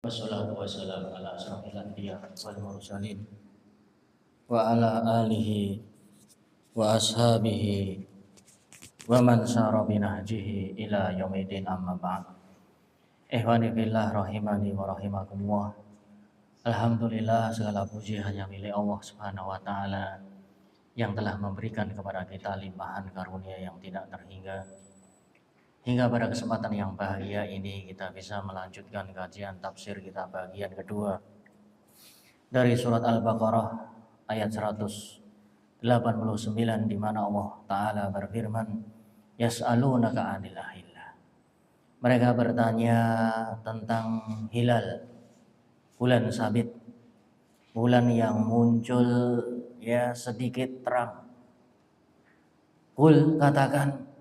Wassalatu wassalamu ala asyrafil anbiya wal mursalin wa ala alihi wa ashabihi wa man sara binahjihi ila yaumidin amma ba'd. Ikhwani fillah rahimani wa rahimakumullah. Alhamdulillah, segala puji hanya milik Allah Subhanahu wa taala yang telah memberikan kepada kita limpahan karunia yang tidak terhingga. Hingga pada kesempatan yang bahagia ini kita bisa melanjutkan kajian tafsir kita bagian kedua dari surat Al-Baqarah ayat 189 di mana Allah Ta'ala berfirman, Yas'alunaka 'anil ahillah. Mereka bertanya tentang hilal, bulan sabit, bulan yang muncul ya sedikit terang. Qul, katakan,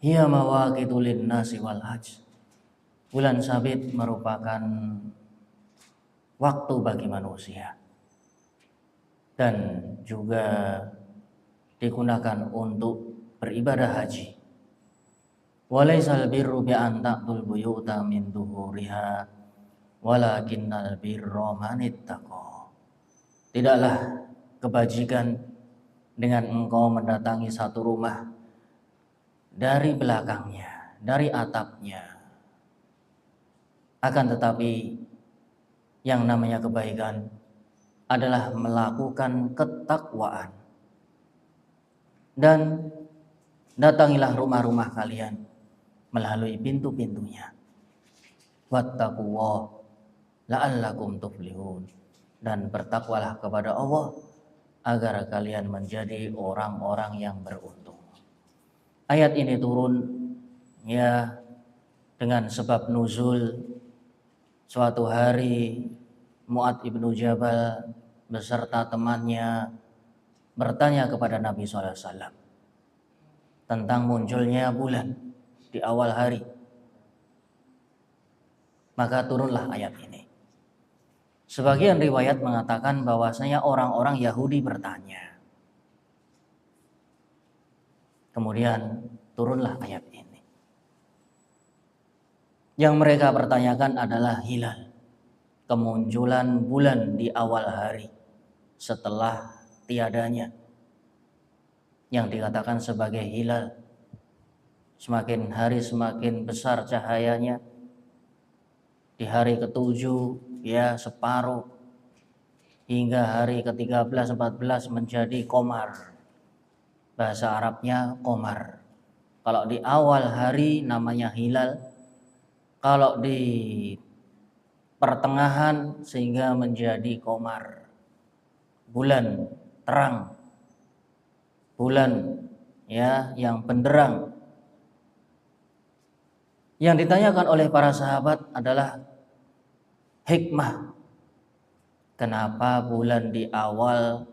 hiya mawaqitu linnasi wal hajj. Bulan sabit merupakan waktu bagi manusia dan juga digunakan untuk beribadah haji. Walaisal birru bi an ta'tul buyuta min duhuriha walakinnal birra manittaqa. Tidaklah kebajikan dengan engkau mendatangi satu rumah dari belakangnya, dari atapnya. Akan tetapi yang namanya kebaikan adalah melakukan ketakwaan. Dan datangilah rumah-rumah kalian melalui pintu-pintunya. Wattaqullah la'allakum tuflihun. Dan bertakwalah kepada Allah agar kalian menjadi orang-orang yang beruntung. Ayat ini turun ya dengan sebab nuzul. Suatu hari Mu'adz ibnu Jabal beserta temannya bertanya kepada Nabi SAW tentang munculnya bulan di awal hari. Maka turunlah ayat ini. Sebagian riwayat mengatakan bahwasanya orang-orang Yahudi bertanya. Kemudian turunlah ayat ini. Yang mereka pertanyakan adalah hilal, kemunculan bulan di awal hari setelah tiadanya, yang dikatakan sebagai hilal. Semakin hari semakin besar cahayanya. Di hari ke-7 ya separuh, hingga hari ke-13, 14 menjadi qamar. Bahasa Arabnya qamar. Kalau di awal hari namanya hilal, kalau di pertengahan sehingga menjadi qamar, bulan terang, bulan ya yang benderang. Yang ditanyakan oleh para sahabat adalah hikmah. Kenapa bulan di awal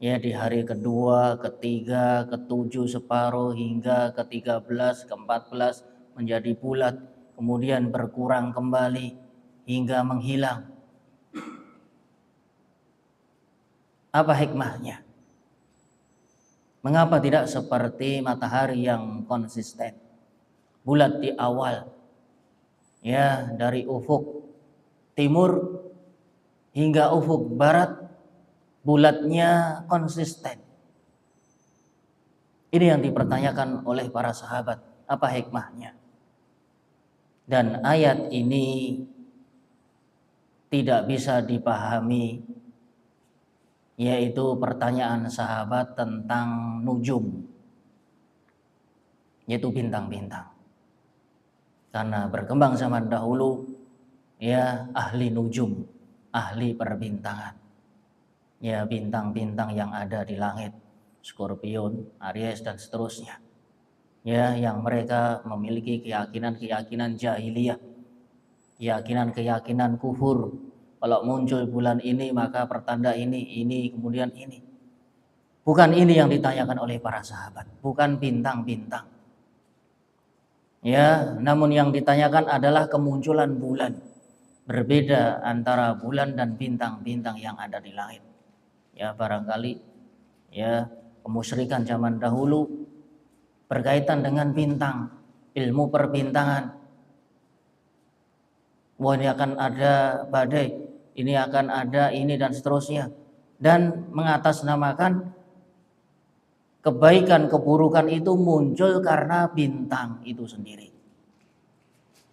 ya di hari kedua, ketiga, ke-7 separuh hingga ke-13, ke-14 menjadi bulat, kemudian berkurang kembali hingga menghilang. Apa hikmahnya? Mengapa tidak seperti matahari yang konsisten, bulat di awal, ya dari ufuk timur hingga ufuk barat, bulatnya konsisten. Ini yang dipertanyakan oleh para sahabat. Apa hikmahnya? Dan ayat ini tidak bisa dipahami, yaitu pertanyaan sahabat tentang nujum, yaitu bintang-bintang. Karena berkembang zaman dahulu ya ahli nujum, ahli perbintangan. Ya bintang-bintang yang ada di langit, Scorpion, Aries dan seterusnya. Ya yang mereka memiliki keyakinan-keyakinan jahiliyah, keyakinan-keyakinan kufur. Kalau muncul bulan ini maka pertanda ini kemudian ini. Bukan ini yang ditanyakan oleh para sahabat, bukan bintang-bintang. Ya, namun yang ditanyakan adalah kemunculan bulan. Berbeda antara bulan dan bintang-bintang yang ada di langit. Ya, barangkali ya kemusyrikan zaman dahulu berkaitan dengan bintang, ilmu perbintangan. Wah, ini akan ada badai, ini akan ada ini dan seterusnya. Dan mengatasnamakan kebaikan keburukan itu muncul karena bintang itu sendiri.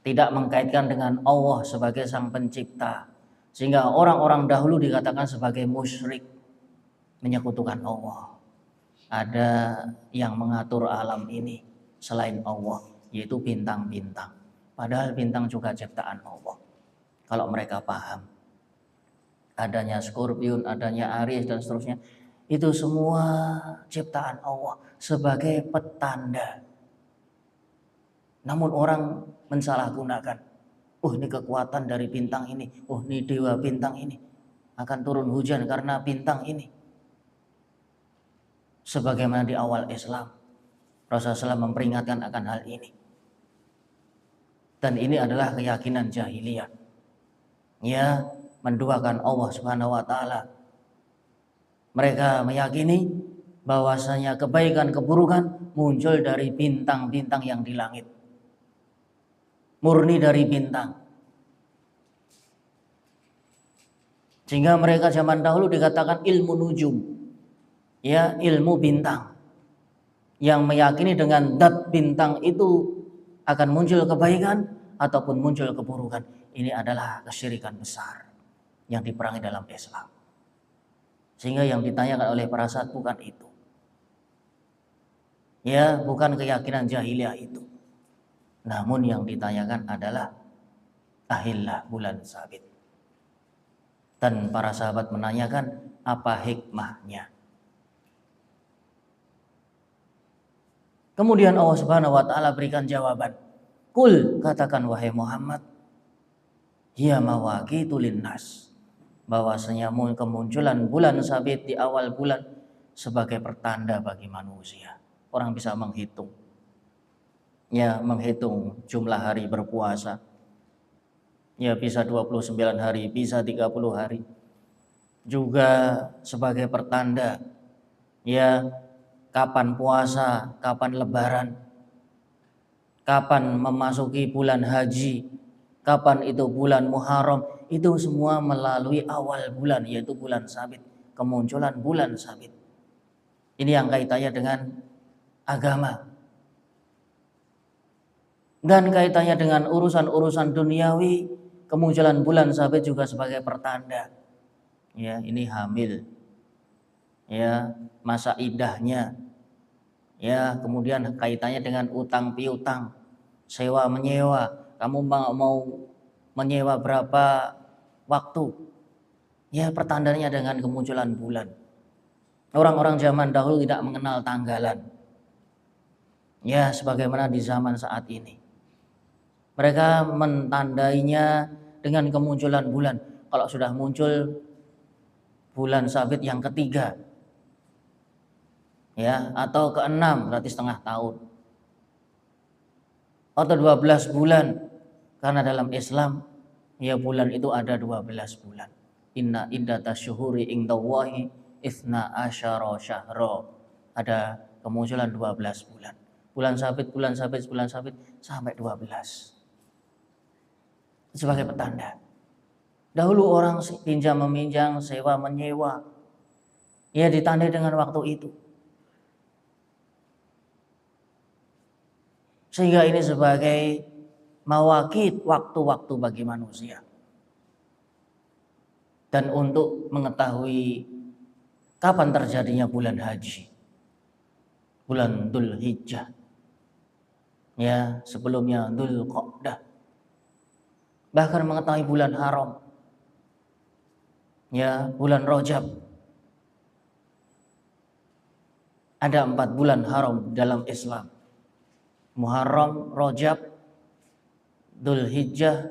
Tidak mengkaitkan dengan Allah sebagai sang pencipta. Sehingga orang-orang dahulu dikatakan sebagai musyrik, menyekutukan Allah. Ada yang mengatur alam ini selain Allah, yaitu bintang-bintang. Padahal bintang juga ciptaan Allah. Kalau mereka paham adanya Scorpion, adanya Aries dan seterusnya, itu semua ciptaan Allah sebagai petanda. Namun orang mensalahgunakan. Ini kekuatan dari bintang ini. Ini dewa bintang ini. Akan turun hujan karena bintang ini. Sebagaimana di awal Islam, Rasulullah SAW memperingatkan akan hal ini. Dan ini adalah keyakinan jahiliyah. Ya, menduakan Allah Subhanahu wa taala. Mereka meyakini bahwasanya kebaikan keburukan muncul dari bintang-bintang yang di langit. Murni dari bintang. Sehingga mereka zaman dahulu dikatakan ilmu nujum. Ya, ilmu bintang. Yang meyakini dengan dat bintang itu akan muncul kebaikan ataupun muncul keburukan. Ini adalah kesyirikan besar yang diperangi dalam Islam. Sehingga yang ditanyakan oleh para sahabat bukan itu. Ya, bukan keyakinan jahiliyah itu. Namun yang ditanyakan adalah ahillah bulan sabit. Dan para sahabat menanyakan apa hikmahnya. Kemudian Allah Subhanahu wa taala berikan jawaban. Kul, katakan wahai Muhammad, ya mawaqitu linnas, bahwasanya kemunculan bulan sabit di awal bulan sebagai pertanda bagi manusia. Orang bisa menghitung. Ya, menghitung jumlah hari berpuasa. Ya, bisa 29 hari, bisa 30 hari. Juga sebagai pertanda ya kapan puasa, kapan lebaran, kapan memasuki bulan haji, kapan itu bulan Muharram, itu semua melalui awal bulan, yaitu bulan sabit, kemunculan bulan sabit. Ini yang kaitannya dengan agama. Dan kaitannya dengan urusan-urusan duniawi, kemunculan bulan sabit juga sebagai pertanda. Ya, ini hamil. Ya, masa iddahnya. Ya, kemudian kaitannya dengan utang piutang, sewa menyewa. Kamu mau menyewa berapa waktu? Ya, pertandanya dengan kemunculan bulan. Orang-orang zaman dahulu tidak mengenal tanggalan. Ya, sebagaimana di zaman saat ini. Mereka mentandainya dengan kemunculan bulan. Kalau sudah muncul bulan sabit yang ketiga, ya, atau ke-6 berarti setengah tahun. Atau 12 bulan. Karena dalam Islam, ya bulan itu ada 12 bulan. Inna iddatas syuhuri indallahi itsna asyara syahra. Ada kemunculan 12 bulan. Bulan sabit sampai 12. Sebagai petanda. Dahulu orang pinjam meminjam, sewa menyewa, ya ditandai dengan waktu itu. Sehingga ini sebagai mawaqit, waktu-waktu bagi manusia. Dan untuk mengetahui kapan terjadinya bulan haji, bulan Dzul Hijjah, ya sebelumnya Dzul Qa'dah. Bahkan mengetahui bulan haram, ya bulan Rajab. Ada 4 bulan haram dalam Islam. Muharram, Rajab, Dzul Hijjah,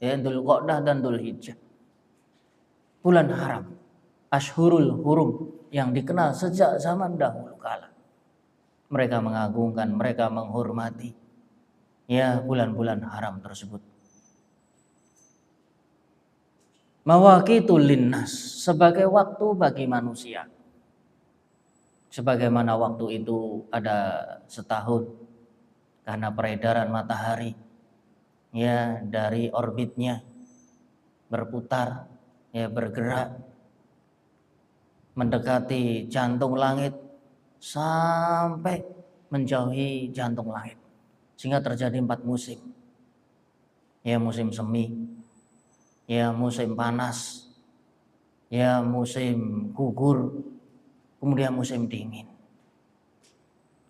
ya Dzul Qa'dah dan Dzul Hijjah. Bulan haram, Ashhurul Hurum yang dikenal sejak zaman dahulu kala. Mereka mengagungkan, mereka menghormati ya bulan-bulan haram tersebut. Mawaqitul linnas, sebagai waktu bagi manusia. Sebagaimana waktu itu ada setahun karena peredaran matahari ya dari orbitnya berputar, ya bergerak, mendekati jantung langit sampai menjauhi jantung langit, sehingga terjadi 4 musim. Ya musim semi, ya musim panas, ya musim gugur, kemudian musim dingin.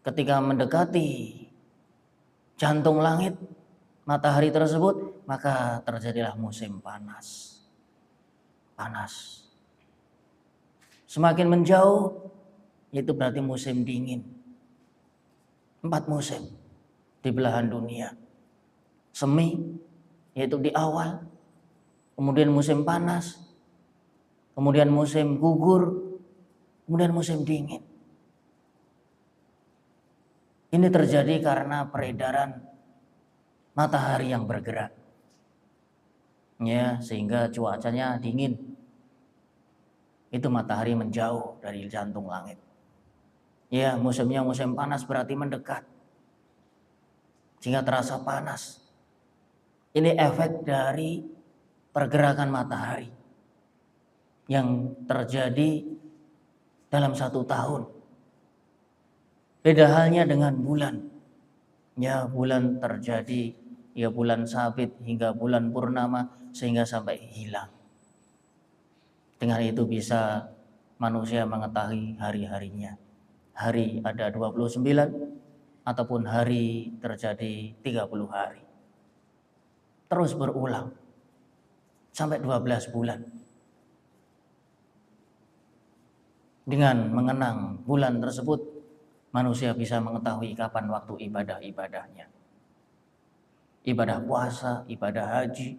Ketika mendekati jantung langit matahari tersebut, maka terjadilah musim panas. Semakin menjauh, itu berarti musim dingin. 4 musim di belahan dunia. Semi, yaitu di awal, kemudian musim panas, kemudian musim gugur, kemudian musim dingin. Ini terjadi karena peredaran matahari yang bergerak, ya, sehingga cuacanya dingin. Itu matahari menjauh dari jantung langit. Ya, musimnya musim panas berarti mendekat, sehingga terasa panas. Ini efek dari pergerakan matahari yang terjadi dalam 1 tahun. Beda halnya dengan bulan. Ya, bulan terjadi, ya bulan sabit hingga bulan purnama sehingga sampai hilang. Dengan itu bisa manusia mengetahui hari-harinya. Hari ada 29 ataupun hari terjadi 30 hari. Terus berulang sampai 12 bulan. Dengan mengenang bulan tersebut, manusia bisa mengetahui kapan waktu ibadah-ibadahnya. Ibadah puasa, ibadah haji,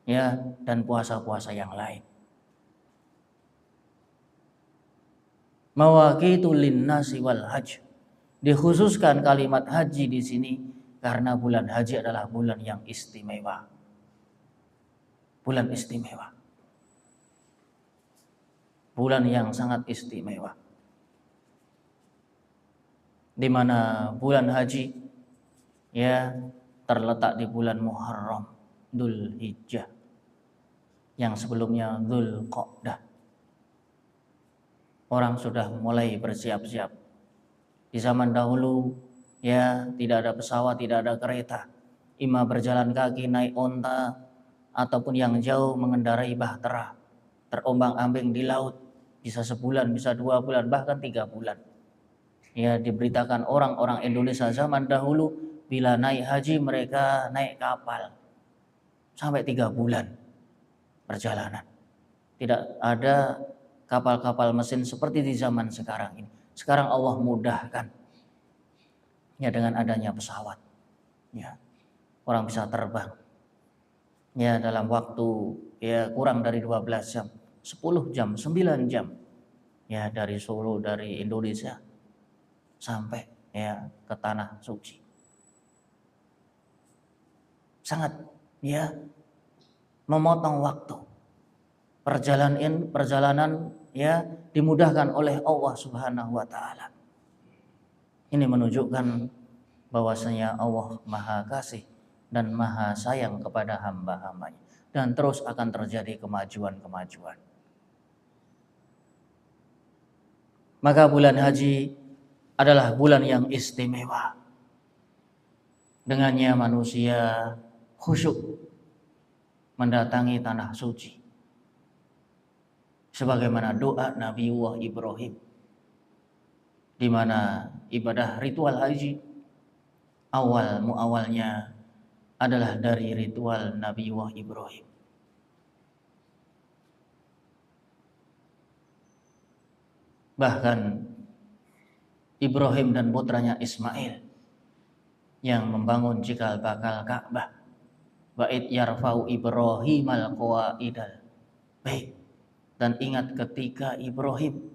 ya, dan puasa-puasa yang lain. Mawaqitul linnasi wal hajj. Dikhususkan kalimat haji di sini karena bulan haji adalah bulan yang istimewa. Bulan istimewa. Bulan yang sangat istimewa. Di mana bulan haji, ya, terletak di bulan Muharram, Dzul Hijjah, yang sebelumnya Dzul Qa'dah. Orang sudah mulai bersiap-siap. Di zaman dahulu, ya, tidak ada pesawat, tidak ada kereta. Ima berjalan kaki, naik onta, ataupun yang jauh mengendarai bahtera, terombang-ambing di laut, bisa sebulan, bisa 2 bulan, bahkan 3 bulan. Ya, diberitakan orang-orang Indonesia zaman dahulu bila naik haji mereka naik kapal sampai 3 bulan perjalanan. Tidak ada kapal-kapal mesin seperti di zaman sekarang ini. Sekarang Allah mudahkan, ya, dengan adanya pesawat. Ya, orang bisa terbang, ya, dalam waktu, ya, kurang dari 12 jam, 10 jam, 9 jam, ya, dari Solo, dari Indonesia sampai, ya, ke tanah suci. Sangat, ya, memotong waktu. Perjalanan, ya, dimudahkan oleh Allah Subhanahu wa taala. Ini menunjukkan bahwasanya Allah Maha Kasih dan Maha Sayang kepada hamba-hambanya, dan terus akan terjadi kemajuan-kemajuan. Maka bulan haji adalah bulan yang istimewa. Dengannya manusia khusyuk mendatangi tanah suci. Sebagaimana doa Nabiullah Ibrahim, di mana ibadah ritual haji awalnya adalah dari ritual Nabiullah Ibrahim. Bahkan Ibrahim dan putranya Ismail yang membangun cikal bakal Ka'bah. Bait yarfa'u Ibrahimal qawaidal bait. Dan ingat ketika Ibrahim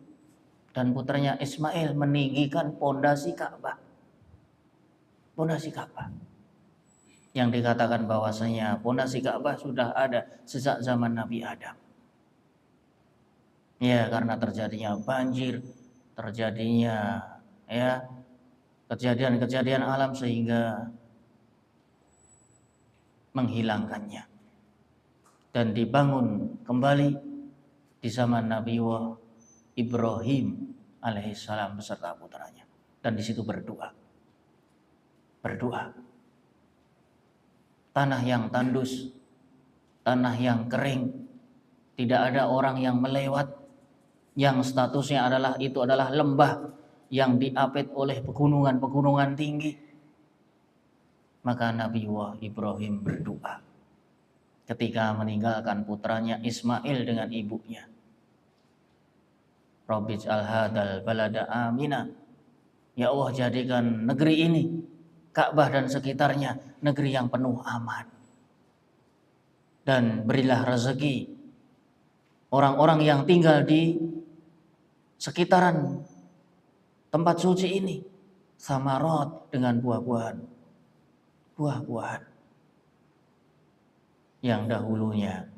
dan putranya Ismail meninggikan pondasi Ka'bah. Pondasi Ka'bah. Yang dikatakan bahwasanya pondasi Ka'bah sudah ada sejak zaman Nabi Adam. Ya, karena terjadinya banjir, terjadinya, ya, kejadian-kejadian alam sehingga menghilangkannya. dan dibangun kembali di zaman Nabi Ibrahim alaihissalam beserta putranya. Dan di situ berdoa. Tanah yang tandus, tanah yang kering, tidak ada orang yang melewat, yang statusnya itu adalah lembah yang diapit oleh pegunungan-pegunungan tinggi. Maka Nabi Ibrahim berdoa ketika meninggalkan putranya Ismail dengan ibunya. Rabbij'al hadzal balada amina. Ya Allah, jadikan negeri ini, Ka'bah dan sekitarnya, negeri yang penuh aman. Dan berilah rezeki orang-orang yang tinggal di sekitaran tempat suci ini, samarot, dengan buah-buahan yang dahulunya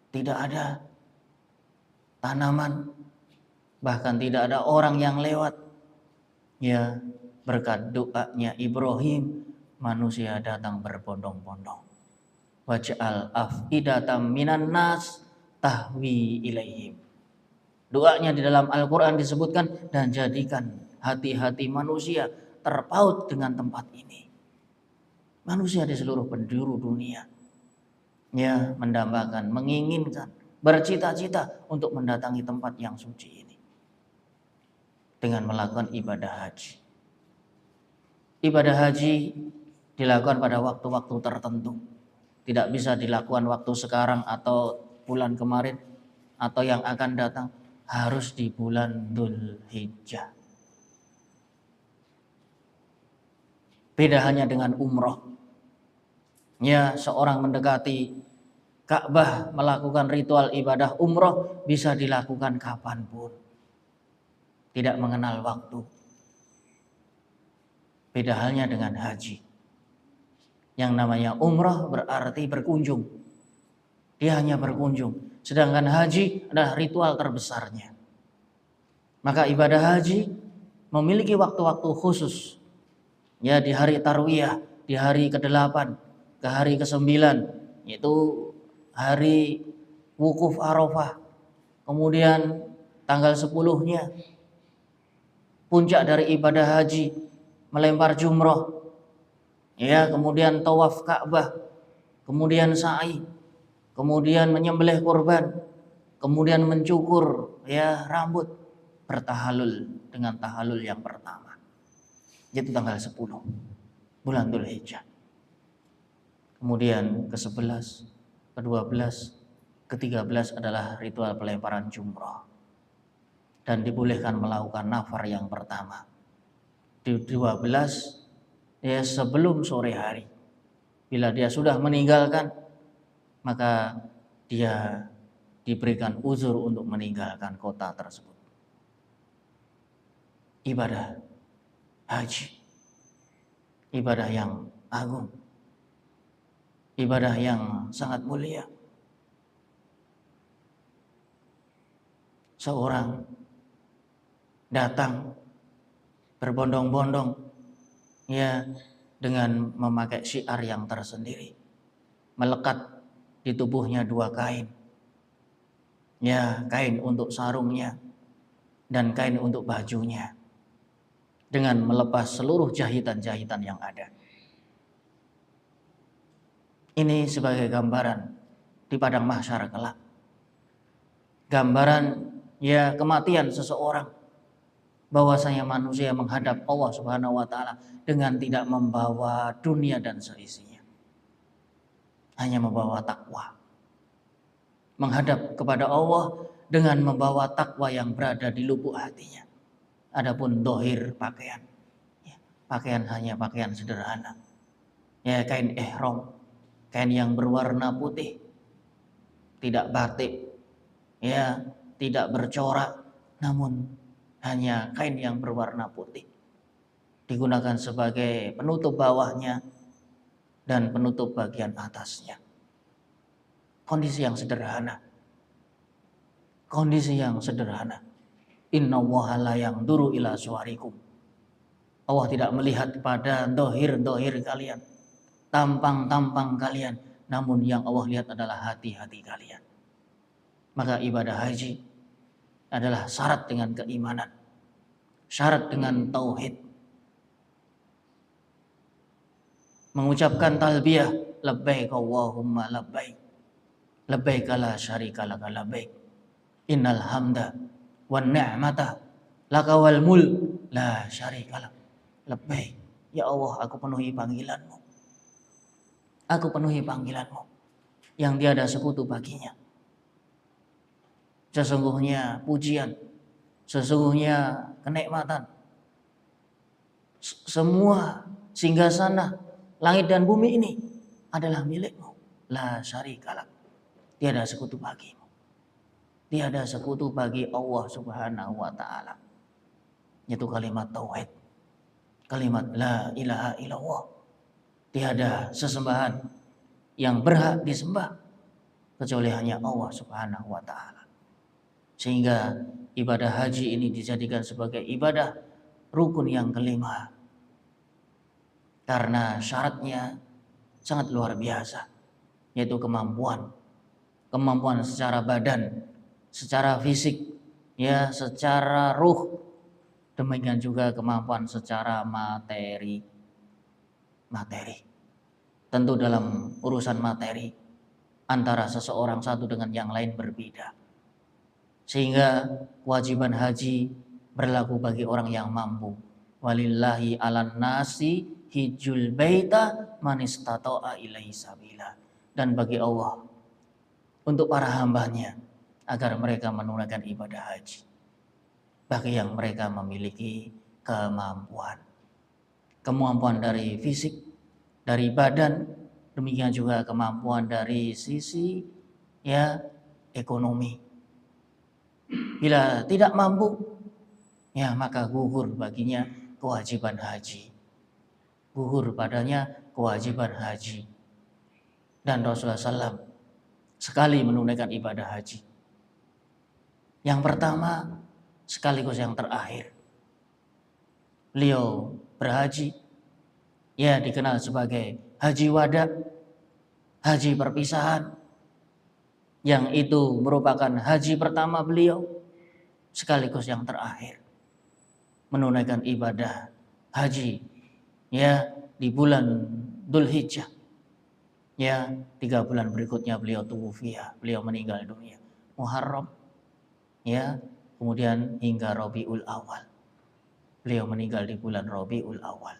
tidak ada tanaman, bahkan tidak ada orang yang lewat. Ya, berkat doanya Ibrahim, manusia datang berbondong-bondong. Waj'al af'idatam minan nas tahwi ilaihim. Doanya di dalam Al-Quran disebutkan, dan jadikan hati-hati manusia terpaut dengan tempat ini. Manusia di seluruh penjuru dunia, ya, mendambakan, menginginkan, bercita-cita untuk mendatangi tempat yang suci ini dengan melakukan ibadah haji. Ibadah haji dilakukan pada waktu-waktu tertentu. Tidak bisa dilakukan waktu sekarang atau bulan kemarin atau yang akan datang. Harus di bulan Dzulhijjah. Beda hanya dengan umroh. Ya, seorang mendekati Ka'bah melakukan ritual ibadah umroh bisa dilakukan kapanpun. Tidak mengenal waktu. Beda halnya dengan haji. Yang namanya umroh berarti berkunjung. Dia hanya berkunjung. Sedangkan haji adalah ritual terbesarnya. Maka ibadah haji memiliki waktu-waktu khusus. Ya, di hari Tarwiyah, di hari ke-8, ke hari ke-9, yaitu hari wukuf Arafah. Kemudian tanggal 10-nya puncak dari ibadah haji, melempar jumroh. Ya, kemudian tawaf Ka'bah, kemudian sa'i, kemudian menyembelih kurban, kemudian mencukur ya rambut, bertahalul dengan tahalul yang pertama. Itu tanggal 10 bulan Dzulhijjah. Kemudian ke-11, ke-12, ke-13 adalah ritual pelemparan jumroh. Dan dibolehkan melakukan nafar yang pertama. Di 12 ya sebelum sore hari. Bila dia sudah meninggalkan, maka dia diberikan uzur untuk meninggalkan kota tersebut. Ibadah haji, ibadah yang agung, ibadah yang sangat mulia. Seorang datang berbondong-bondong ya dengan memakai syiar yang tersendiri, melekat di tubuhnya 2 kain. Ya, kain untuk sarungnya dan kain untuk bajunya. Dengan melepas seluruh jahitan-jahitan yang ada. Ini sebagai gambaran di padang mahsyar kelak. Gambaran ya kematian seseorang. Bahwasanya manusia menghadap Allah Subhanahu wa taala dengan tidak membawa dunia dan seisinya. Hanya membawa takwa. Menghadap kepada Allah dengan membawa takwa yang berada di lubuk hatinya. Adapun dohir pakaian, ya, pakaian hanya pakaian sederhana. Ya, kain ihram, kain yang berwarna putih, tidak batik, ya, tidak bercorak, namun hanya kain yang berwarna putih. Digunakan sebagai penutup bawahnya dan penutup bagian atasnya. Kondisi yang sederhana. Kondisi yang sederhana. Innallaha la yanzuru ila suwarikum. Allah tidak melihat pada dohir-dohir kalian, tampang-tampang kalian, namun yang Allah lihat adalah hati-hati kalian. Maka ibadah haji adalah syarat dengan keimanan, syarat dengan tauhid. Mengucapkan talbiyah, labbaik Allahumma labbaik, labbaik la syarika laka labbaik, innal hamda wan ni'mata laka wal mulk la syarika lak. Labbaik, ya Allah, aku penuhi panggilanmu. Aku penuhi panggilanmu yang tiada sekutu baginya. Sesungguhnya pujian, sesungguhnya kenikmatan, semua singgasana langit dan bumi ini adalah milikmu. La syarikalak, tiada sekutu bagimu. Tiada sekutu bagi Allah Subhanahu wa ta'ala. Yaitu kalimat tauhid, kalimat la ilaha illallah. Tiada sesembahan yang berhak disembah kecuali hanya Allah Subhanahu wa ta'ala. Sehingga ibadah haji ini dijadikan sebagai ibadah rukun yang kelima. Karena syaratnya sangat luar biasa, yaitu kemampuan secara badan, secara fisik, ya, secara ruh, demikian juga kemampuan secara materi. Tentu dalam urusan materi antara seseorang satu dengan yang lain berbeda. Sehingga kewajiban haji berlaku bagi orang yang mampu. Walillahi 'alan nasi hijjul baita man istata'a ilaihi sabila. Dan bagi Allah untuk para hambanya agar mereka menunaikan ibadah haji, bagi yang mereka memiliki kemampuan dari fisik, dari badan, demikian juga kemampuan dari sisi ya ekonomi. Bila tidak mampu, ya maka gugur baginya kewajiban haji. Gugur padanya kewajiban haji. Dan Rasulullah SAW sekali menunaikan ibadah haji. Yang pertama sekaligus yang terakhir. Beliau berhaji, ya dikenal sebagai haji wada, haji perpisahan, yang itu merupakan haji pertama beliau sekaligus yang terakhir menunaikan ibadah haji, ya, di bulan Dzulhijjah. Ya, 3 bulan berikutnya beliau tuwfiya, beliau meninggal dunia. Muharram, ya, kemudian hingga Rabiul Awal. Beliau meninggal di bulan Rabiul Awal.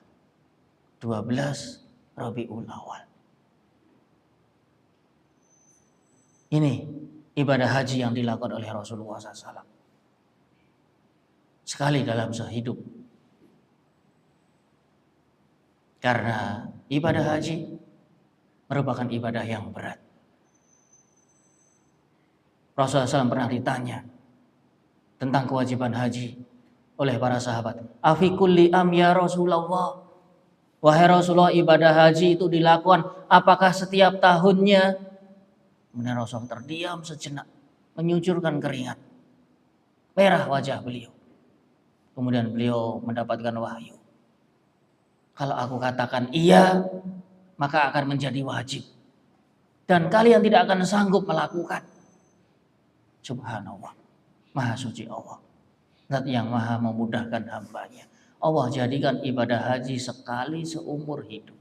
12 Rabiul Awal. Ini ibadah haji yang dilakukan oleh Rasulullah SAW. Sekali dalam sehidup. Karena ibadah haji merupakan ibadah yang berat. Rasulullah SAW pernah ditanya tentang kewajiban haji oleh para sahabat. Afi kulli am ya Rasulullah. Wahai Rasulullah, ibadah haji itu dilakukan apakah setiap tahunnya? Kemudian Rasulullah terdiam sejenak, menyucurkan keringat. Merah wajah beliau. Kemudian beliau mendapatkan wahyu. Kalau aku katakan iya, maka akan menjadi wajib. Dan kalian tidak akan sanggup melakukan. Subhanallah. Maha suci Allah. Zat yang maha memudahkan hambanya. Allah jadikan ibadah haji sekali seumur hidup.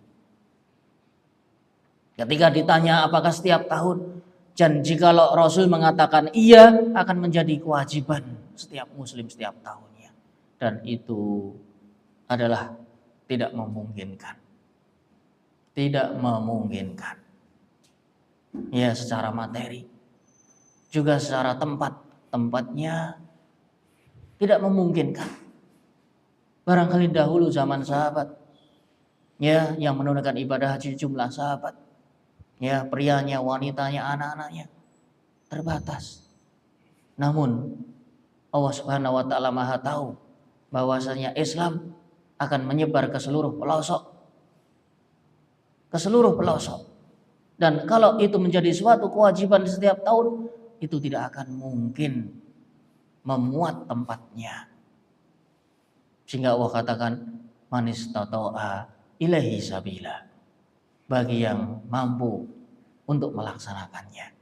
Ketika ditanya apakah setiap tahun, dan jikalau Rasul mengatakan iya, akan menjadi kewajiban setiap muslim setiap tahunnya. Dan itu adalah tidak memungkinkan. Tidak memungkinkan. Ya, secara materi. Juga secara tempatnya tidak memungkinkan. Barangkali dahulu zaman sahabat, ya, yang menunaikan ibadah haji jumlah sahabat, ya, prianya, wanitanya, anak-anaknya terbatas. Namun Allah Subhanahu wa ta'ala Maha tahu bahwasanya Islam akan menyebar ke seluruh pelosok. Ke seluruh pelosok. Dan kalau itu menjadi suatu kewajiban di setiap tahun, itu tidak akan mungkin memuat tempatnya. Sehingga Allah katakan man istata'a ilaihi sabila. Bagi yang mampu untuk melaksanakannya.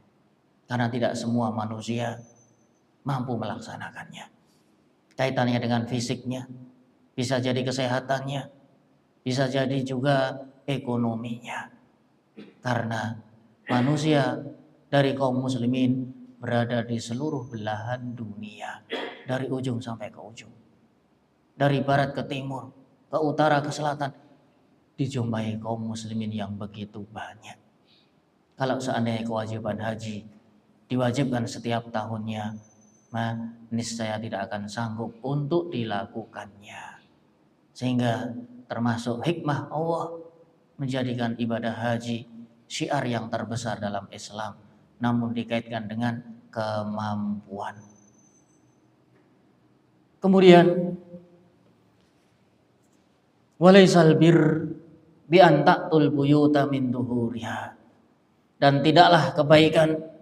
Karena tidak semua manusia mampu melaksanakannya. Kaitannya dengan fisiknya, bisa jadi kesehatannya, bisa jadi juga ekonominya. Karena manusia dari kaum muslimin berada di seluruh belahan dunia, dari ujung sampai ke ujung, dari barat ke timur, ke utara ke selatan, dijumpai kaum muslimin yang begitu banyak. Kalau seandainya kewajiban haji diwajibkan setiap tahunnya, niscaya tidak akan sanggup untuk dilakukannya. Sehingga termasuk hikmah Allah menjadikan ibadah haji syiar yang terbesar dalam Islam, namun dikaitkan dengan kemampuan. Kemudian walaisal bir bi an ta'tul buyuta min duhuriha, dan tidaklah kebaikan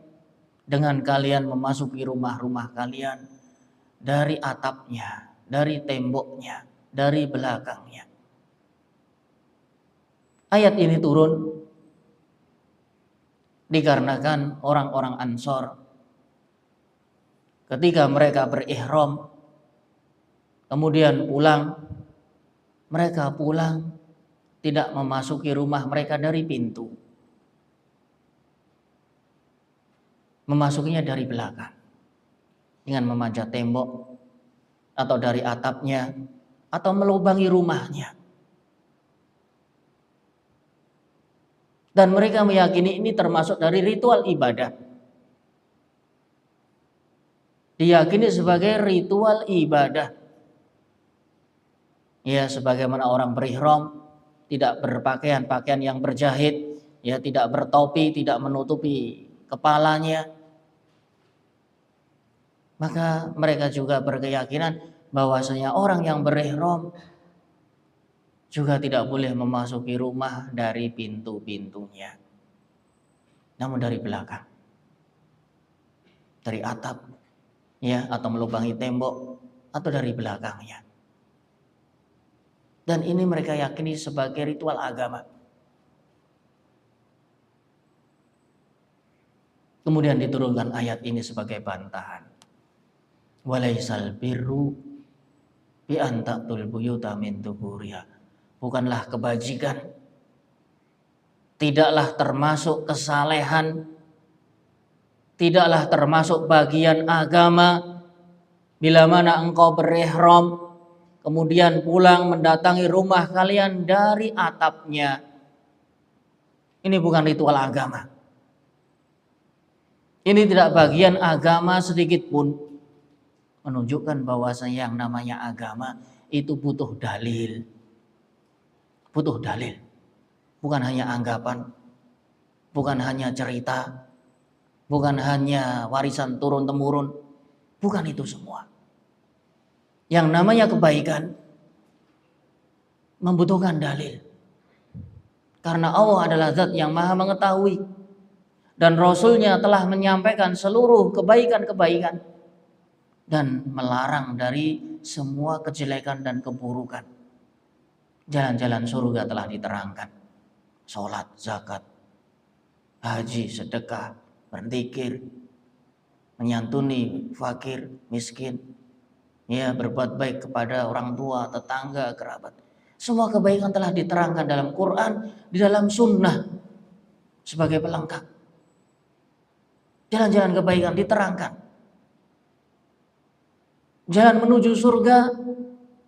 dengan kalian memasuki rumah-rumah kalian dari atapnya, dari temboknya, dari belakangnya. Ayat ini turun dikarenakan orang-orang Ansor ketika mereka berihram kemudian pulang, mereka pulang tidak memasuki rumah mereka dari pintu, memasukinya dari belakang dengan memanjat tembok atau dari atapnya atau melubangi rumahnya. Dan mereka meyakini ini termasuk dari ritual ibadah. Diyakini sebagai ritual ibadah. Ya, sebagaimana orang berihram tidak berpakaian yang berjahit, ya, tidak bertopi, tidak menutupi kepalanya. Maka mereka juga berkeyakinan bahwasanya orang yang berihram juga tidak boleh memasuki rumah dari pintu-pintunya, namun dari belakang, dari atap, ya, atau melubangi tembok, atau dari belakangnya. Dan ini mereka yakini sebagai ritual agama. Kemudian diturunkan ayat ini sebagai bantahan. Walaisal birru bi an ta'tul buyuta min duhuriha. Bukanlah kebajikan, tidaklah termasuk kesalehan, tidaklah termasuk bagian agama bila mana engkau berihram kemudian pulang mendatangi rumah kalian dari atapnya. Ini bukan ritual agama. Ini tidak bagian agama sedikit pun. Menunjukkan bahwasanya yang namanya agama itu butuh dalil. Butuh dalil. Bukan hanya anggapan, bukan hanya cerita, bukan hanya warisan turun-temurun, bukan itu semua. Yang namanya kebaikan membutuhkan dalil. Karena Allah adalah zat yang maha mengetahui. Dan Rasulnya telah menyampaikan seluruh kebaikan-kebaikan. Dan melarang dari semua kejelekan dan keburukan. Jalan-jalan surga telah diterangkan. Sholat, zakat, haji, sedekah, berzikir, menyantuni fakir, miskin, ya, berbuat baik kepada orang tua, tetangga, kerabat. Semua kebaikan telah diterangkan dalam Quran, di dalam sunnah sebagai pelengkap. Jalan-jalan kebaikan diterangkan. Jalan menuju surga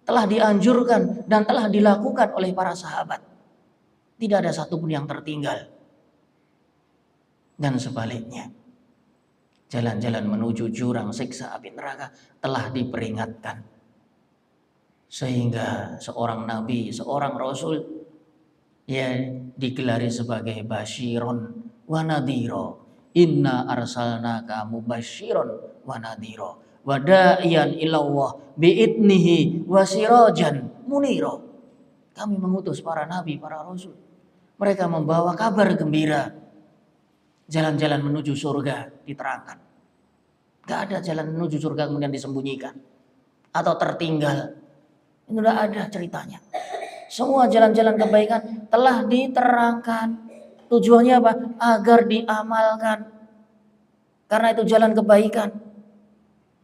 telah dianjurkan dan telah dilakukan oleh para sahabat. Tidak ada satupun yang tertinggal. Dan sebaliknya, jalan-jalan menuju jurang siksa api neraka telah diperingatkan. Sehingga seorang nabi, seorang rasul, ya, digelari sebagai basyiron wa nadhiro. Inna arsalnaka mubasyiron wa nadhiro wa da'iyan ilallah bi'idnihi wa sirajan muniro. Kami mengutus para nabi, para rasul. Mereka membawa kabar gembira. Jalan-jalan menuju surga diterangkan. Gak ada jalan menuju surga kemudian disembunyikan atau tertinggal. Ini udah ada ceritanya. Semua jalan-jalan kebaikan telah diterangkan. Tujuannya apa? Agar diamalkan. Karena itu jalan kebaikan.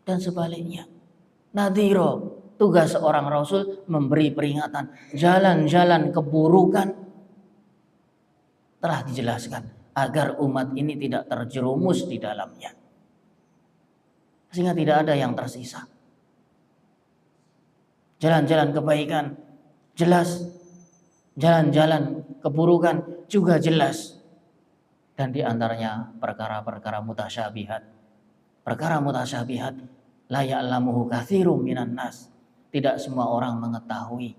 Dan sebaliknya, nadhiro, tugas seorang rasul memberi peringatan. Jalan-jalan keburukan telah dijelaskan agar umat ini tidak terjerumus di dalamnya. Sehingga tidak ada yang tersisa. Jalan-jalan kebaikan jelas, jalan-jalan keburukan juga jelas. Dan di antaranya perkara-perkara mutasyabihat. Perkara mutasyabihat la ya'lamuhu katsirum minan nas. Tidak semua orang mengetahui.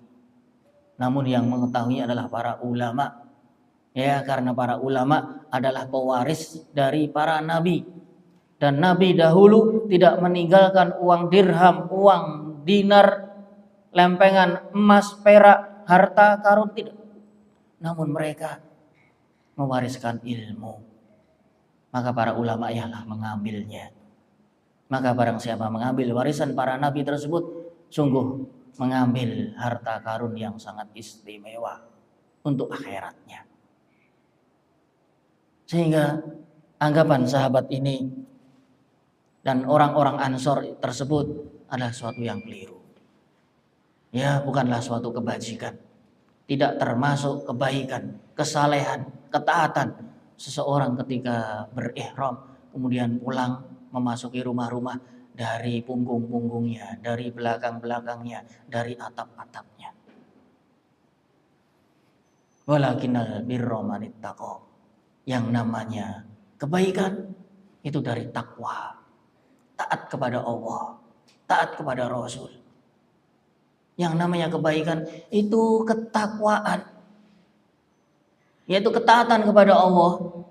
Namun yang mengetahui adalah para ulama. Ya, karena para ulama adalah pewaris dari para nabi. Dan nabi dahulu tidak meninggalkan uang dirham, uang dinar, lempengan emas, perak, harta karun, tidak. Namun mereka mewariskan ilmu. Maka para ulama ialah mengambilnya. Maka barang siapa mengambil warisan para nabi tersebut, sungguh mengambil harta karun yang sangat istimewa untuk akhiratnya. Sehingga anggapan sahabat ini dan orang-orang Ansor tersebut adalah suatu yang keliru. Ya, bukanlah suatu kebajikan. Tidak termasuk kebaikan, kesalehan, ketaatan seseorang ketika berihram kemudian pulang memasuki rumah-rumah dari punggung-punggungnya, dari belakang-belakangnya, dari atap-atapnya. Walakinnal birra manittaqo. Yang namanya kebaikan itu dari takwa. Taat kepada Allah, taat kepada Rasul. Yang namanya kebaikan itu ketakwaan. Yaitu ketaatan kepada Allah,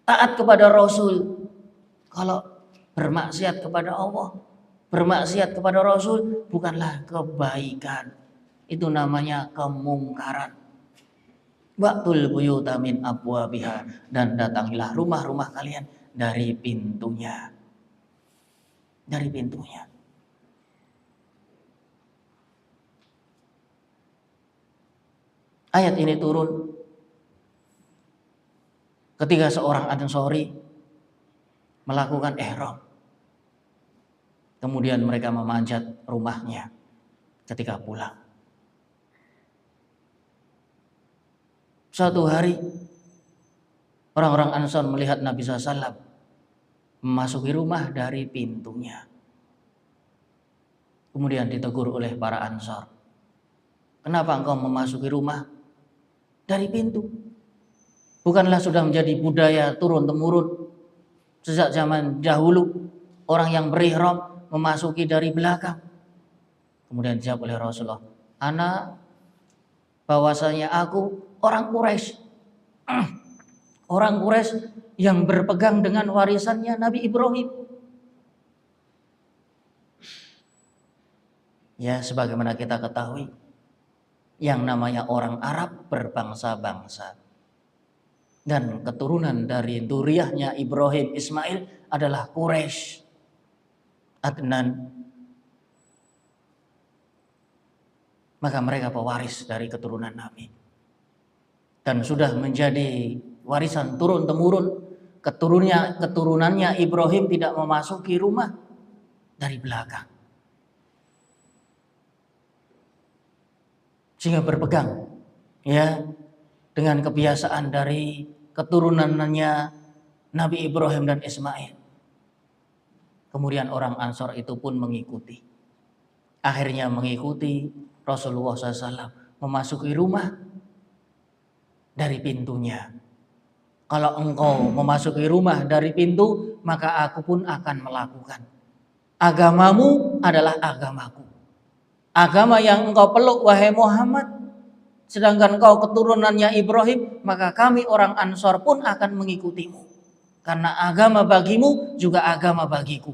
taat kepada Rasul. Kalau bermaksiat kepada Allah, bermaksiat kepada Rasul bukanlah kebaikan. Itu namanya kemungkaran. Waqtul buyuta min abwabiha, dan datangilah rumah-rumah kalian dari pintunya. Dari pintunya. Ayat ini turun ketika seorang Ansori melakukan ihram. Kemudian mereka memanjat rumahnya ketika pulang. Suatu hari orang-orang Ansor melihat Nabi SAW memasuki rumah dari pintunya. Kemudian ditegur oleh para Ansor. Kenapa engkau memasuki rumah dari pintu? Bukanlah sudah menjadi budaya turun-temurun sejak zaman dahulu orang yang berihram memasuki dari belakang. Kemudian dijawab oleh Rasulullah, bahwasanya aku orang Quraisy. Orang Quraisy yang berpegang dengan warisannya Nabi Ibrahim. Ya, sebagaimana kita ketahui, yang namanya orang Arab berbangsa-bangsa. Dan keturunan dari duriyahnya Ibrahim Ismail adalah Quraisy, Adnan. Maka mereka pewaris dari keturunan Nabi. Dan sudah menjadi warisan turun-temurun. Keturunannya Ibrahim tidak memasuki rumah dari belakang. Sehingga berpegang ya dengan kebiasaan dari keturunannya Nabi Ibrahim dan Ismail. Kemudian orang Ansor itu pun mengikuti. Akhirnya mengikuti Rasulullah SAW memasuki rumah dari pintunya. Kalau engkau memasuki rumah dari pintu, maka aku pun akan melakukan. Agamamu adalah agamaku. Agama yang engkau peluk wahai Muhammad, sedangkan engkau keturunannya Ibrahim, maka kami orang Ansor pun akan mengikutimu. Karena agama bagimu juga agama bagiku.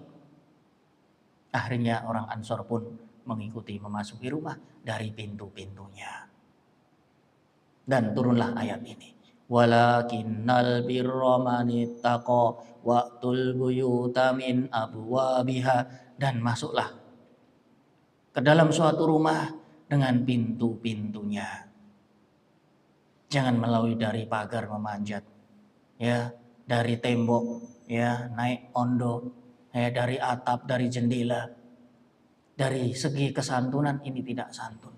Akhirnya orang Ansor pun mengikuti memasuki rumah dari pintu-pintunya. Dan turunlah ayat ini. Walakinnal birra manittaqa waqtul buyuta min abwabiha, dan masuklah ke dalam suatu rumah dengan pintu-pintunya. Jangan melalui dari pagar memanjat, ya, dari tembok, ya, naik ondo, ya, dari atap, dari jendela. Dari segi kesantunan ini tidak santun.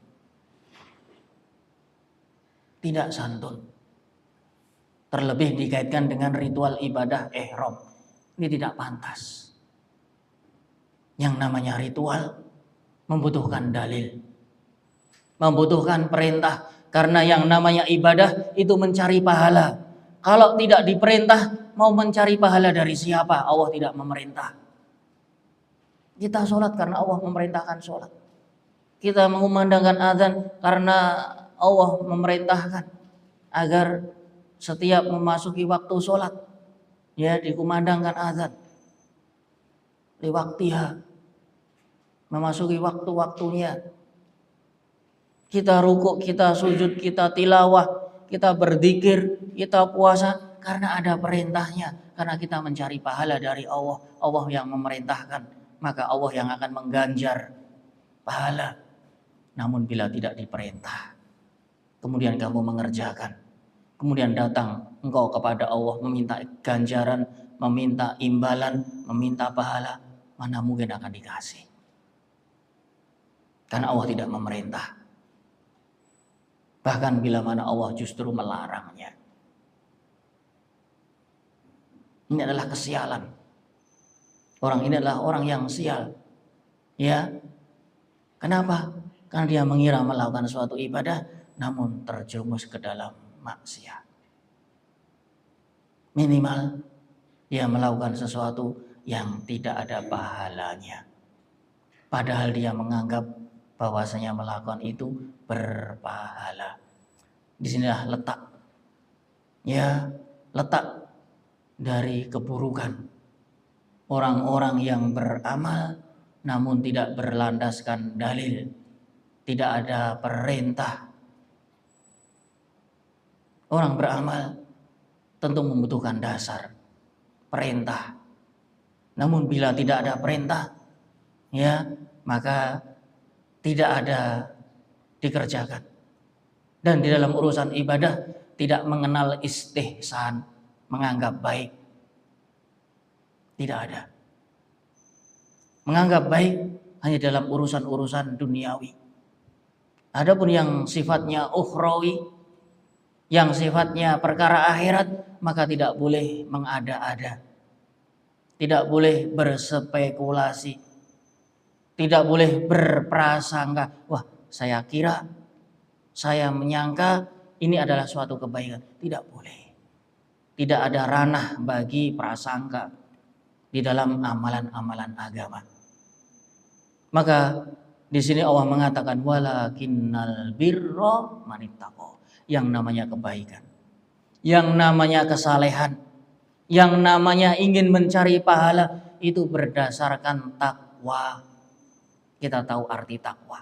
Tidak santun. Terlebih dikaitkan dengan ritual ibadah ihram. Ini tidak pantas. Yang namanya ritual membutuhkan dalil. Membutuhkan perintah. Karena yang namanya ibadah itu mencari pahala. Kalau tidak diperintah, mau mencari pahala dari siapa? Allah tidak memerintah. Kita sholat karena Allah memerintahkan sholat. Kita mengumandangkan azan karena Allah memerintahkan agar setiap memasuki waktu sholat, ya, dikumandangkan azan. Di waktiha, memasuki waktu-waktunya. Kita rukuk, kita sujud, kita tilawah, kita berzikir, kita puasa karena ada perintahnya. Karena kita mencari pahala dari Allah. Allah yang memerintahkan, maka Allah yang akan mengganjar pahala. Namun bila tidak diperintah, kemudian kamu mengerjakan, kemudian datang engkau kepada Allah meminta ganjaran, meminta imbalan, meminta pahala, mana mungkin akan dikasih? Karena Allah tidak memerintah. Bahkan bila mana Allah justru melarangnya. Ini adalah kesialan. Orang ini adalah orang yang sial. Ya. Kenapa? Karena dia mengira melakukan suatu ibadah namun terjerumus ke dalam maksiat. Minimal dia melakukan sesuatu yang tidak ada pahalanya. Padahal dia menganggap bahwasanya melakukan itu berpahala. Disinilah letak, ya, letak dari keburukan orang-orang yang beramal namun tidak berlandaskan dalil, tidak ada perintah. Orang beramal tentu membutuhkan dasar perintah. Namun bila tidak ada perintah, ya, maka tidak ada dikerjakan. Dan di dalam urusan ibadah tidak mengenal istihsan, menganggap baik. Tidak ada. Menganggap baik hanya dalam urusan-urusan duniawi. Adapun yang sifatnya ukhrawi, yang sifatnya perkara akhirat, maka tidak boleh mengada-ada. Tidak boleh berspekulasi. Tidak boleh berprasangka, wah, saya kira, saya menyangka ini adalah suatu kebaikan. Tidak boleh. Tidak ada ranah bagi prasangka di dalam amalan-amalan agama. Maka di sini Allah mengatakan walakinnal birra manittaqo. Yang namanya kebaikan, yang namanya kesalehan, yang namanya ingin mencari pahala itu berdasarkan takwa. Kita tahu arti takwa.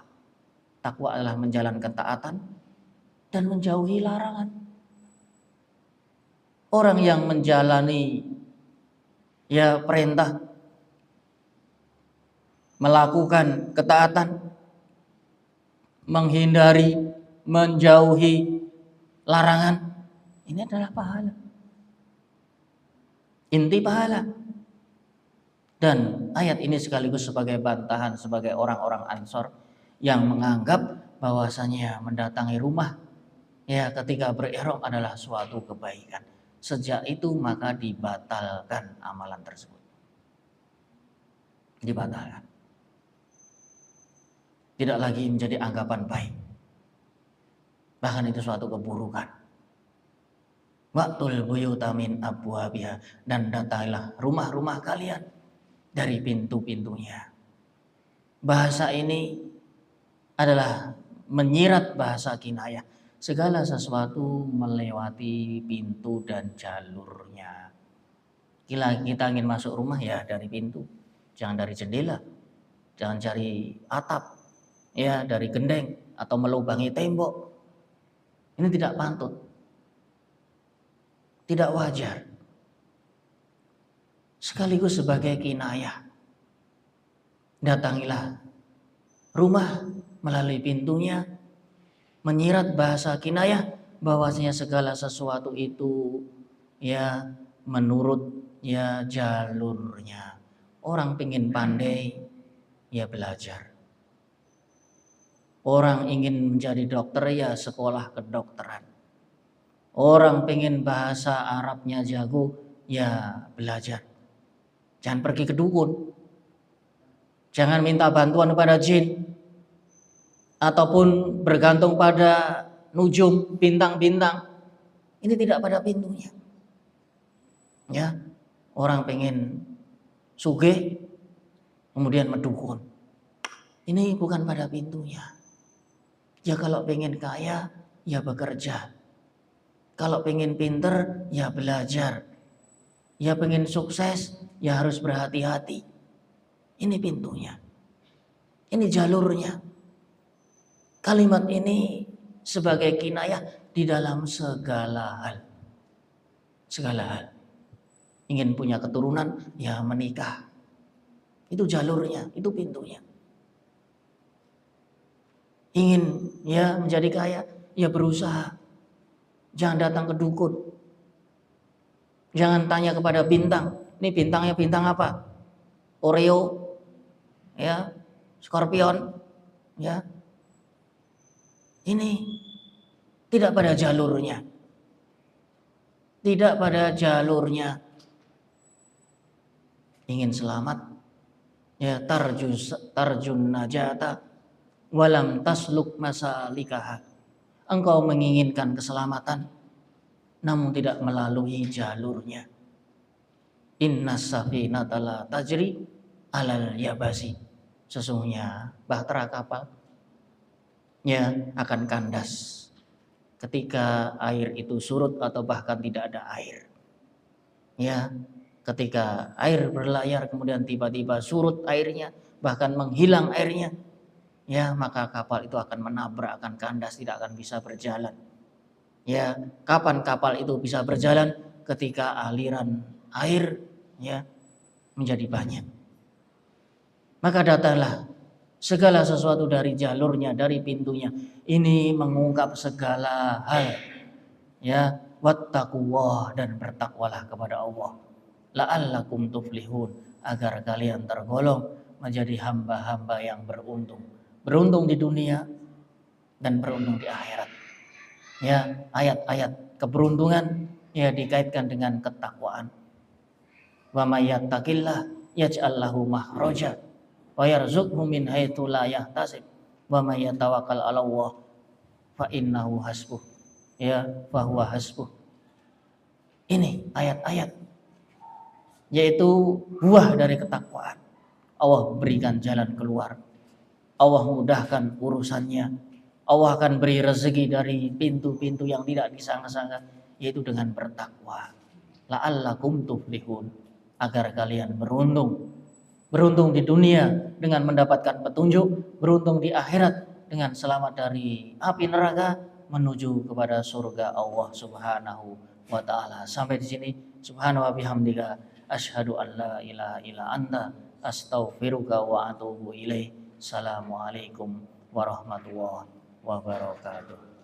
Takwa adalah menjalankan taatan dan menjauhi larangan. Orang yang menjalani, ya, perintah, melakukan ketaatan, menghindari, menjauhi larangan, ini adalah pahala. Inti pahala. Dan ayat ini sekaligus sebagai bantahan sebagai orang-orang Ansor yang menganggap bahwasanya mendatangi rumah, ya, ketika berihram adalah suatu kebaikan. Sejak itu maka dibatalkan amalan tersebut. Dibatalkan. Tidak lagi menjadi anggapan baik. Bahkan itu suatu keburukan. Waqtul buyuta min abwabiha, dan datangilah rumah-rumah kalian dari pintu-pintunya. Bahasa ini adalah menyirat bahasa kinayah. Segala sesuatu melewati pintu dan jalurnya. Kita ingin masuk rumah, ya, dari pintu, jangan dari jendela, jangan cari atap, ya, dari gendeng atau melubangi tembok. Ini tidak pantut, tidak wajar. Sekaligus sebagai kinayah. Datangilah rumah melalui pintunya, menyirat bahasa kinayah bahwasanya segala sesuatu itu ya menurut ya jalurnya. Orang pengen pandai ya belajar. Orang ingin menjadi dokter ya sekolah kedokteran. Orang pengen bahasa Arabnya jago ya belajar. Jangan pergi ke dukun. Jangan minta bantuan kepada jin. Ataupun bergantung pada nujum, bintang-bintang. Ini tidak pada pintunya. Ya, orang pengen sugih kemudian mendukun. Ini bukan pada pintunya. Ya kalau pengen kaya, ya bekerja. Kalau pengen pinter, ya belajar. Ya pengen sukses, ya harus berhati-hati. Ini pintunya. Ini jalurnya. Kalimat ini sebagai kinayah di dalam segala hal. Segala hal. Ingin punya keturunan, ya menikah. Itu jalurnya, itu pintunya. Ingin ya menjadi kaya, ya berusaha. Jangan datang ke dukun. Jangan tanya kepada bintang. Ini bintangnya bintang apa? Oreo, ya, Scorpion, ya. Ini tidak pada jalurnya. Tidak pada jalurnya. Ingin selamat, ya tarjun najata walam tasluk masalikaha. Engkau menginginkan keselamatan namun tidak melalui jalurnya. Innas safinata la tajri alal yabasi. Sesungguhnya bahtera kapal ya akan kandas ketika air itu surut atau bahkan tidak ada air. Ya, ketika air berlayar kemudian tiba-tiba surut airnya, bahkan menghilang airnya, ya maka kapal itu akan menabrak, akan kandas, tidak akan bisa berjalan. Ya, kapan kapal itu bisa berjalan? Ketika aliran air ya menjadi banyak. Maka datanglah segala sesuatu dari jalurnya, dari pintunya. Ini mengungkap segala hal. Ya, wattaqullah, dan bertakwalah kepada Allah. La'allakum tuflihun, agar kalian tergolong menjadi hamba-hamba yang beruntung. Beruntung di dunia dan beruntung di akhirat. Ya, ayat-ayat keberuntungan ya dikaitkan dengan ketakwaan. Wa may yattaqillah yaj'al lahu makhraja wa yarzuqhu min haitsu la yahtasib wa may yatawakkal 'ala Allah fa innahu hasbuh. Ya, fa huwa hasbuh. Ini ayat-ayat yaitu buah dari ketakwaan. Allah berikan jalan keluar. Allah mudahkan urusannya. Allah akan beri rezeki dari pintu-pintu yang tidak disangka-sangka, yaitu dengan bertakwa. La'allakum tuflihun, agar kalian beruntung. Beruntung di dunia dengan mendapatkan petunjuk, beruntung di akhirat dengan selamat dari api neraka menuju kepada surga Allah Subhanahu wa taala. Sampai di sini, subhanahu wa bihamdika asyhadu an la ilaha illa anta astaghfiruka wa atubu ilaih. Assalamualaikum warahmatullahi wabarakatuh.